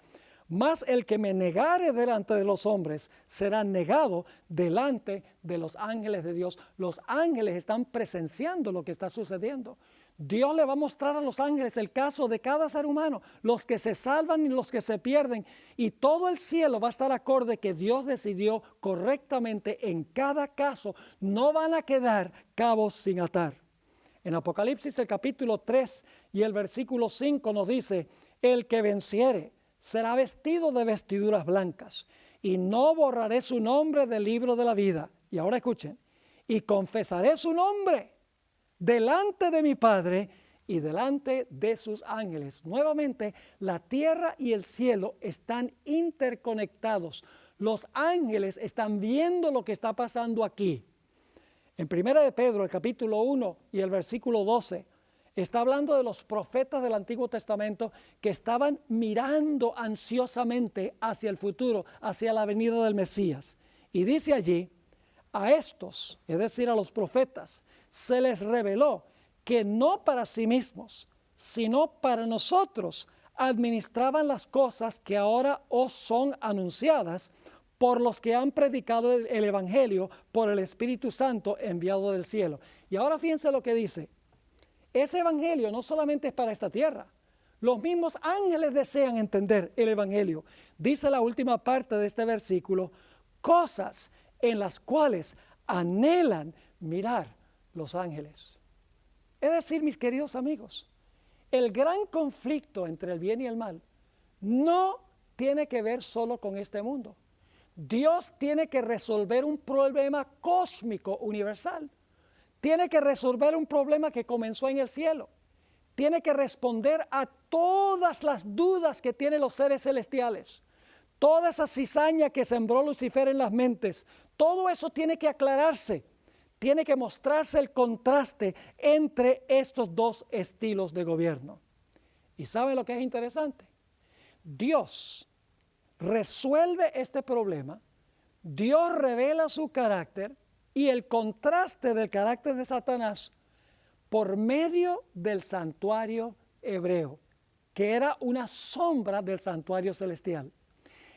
mas el que me negare delante de los hombres será negado delante de los ángeles de Dios. Los ángeles están presenciando lo que está sucediendo. Dios le va a mostrar a los ángeles el caso de cada ser humano, los que se salvan y los que se pierden. Y todo el cielo va a estar acorde que Dios decidió correctamente en cada caso. No van a quedar cabos sin atar. En Apocalipsis el capítulo 3 y el versículo 5 nos dice, el que venciere será vestido de vestiduras blancas y no borraré su nombre del libro de la vida. Y ahora escuchen, y confesaré su nombre delante de mi Padre y delante de sus ángeles. Nuevamente, la tierra y el cielo están interconectados. Los ángeles están viendo lo que está pasando aquí. En 1 de Pedro, el capítulo 1 y el versículo 12, está hablando de los profetas del Antiguo Testamento que estaban mirando ansiosamente hacia el futuro, hacia la venida del Mesías. Y dice allí, a estos, es decir, a los profetas, se les reveló que no para sí mismos, sino para nosotros administraban las cosas que ahora os son anunciadas por los que han predicado el Evangelio por el Espíritu Santo enviado del cielo. Y ahora fíjense lo que dice. Ese Evangelio no solamente es para esta tierra. Los mismos ángeles desean entender el Evangelio. Dice la última parte de este versículo, cosas en las cuales anhelan mirar los ángeles. Es decir, mis queridos amigos, el gran conflicto entre el bien y el mal no tiene que ver solo con este mundo. Dios tiene que resolver un problema cósmico universal. Tiene que resolver un problema que comenzó en el cielo. Tiene que responder a todas las dudas que tienen los seres celestiales. Toda esa cizaña que sembró Lucifer en las mentes, todo eso tiene que aclararse. Tiene que mostrarse el contraste entre estos dos estilos de gobierno. ¿Y saben lo que es interesante? Dios resuelve este problema, Dios revela su carácter y el contraste del carácter de Satanás por medio del santuario hebreo, que era una sombra del santuario celestial.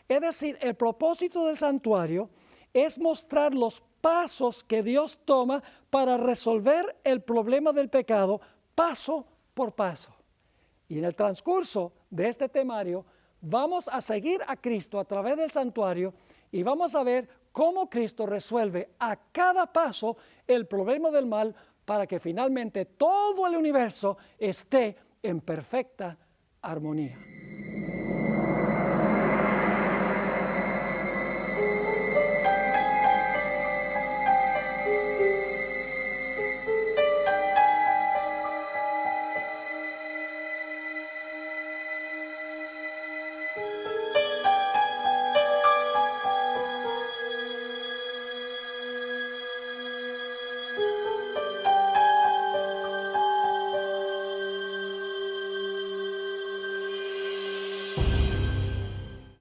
Es decir, el propósito del santuario es mostrar los pasos que Dios toma para resolver el problema del pecado paso por paso. Y en el transcurso de este temario vamos a seguir a Cristo a través del santuario y vamos a ver cómo Cristo resuelve a cada paso el problema del mal para que finalmente todo el universo esté en perfecta armonía.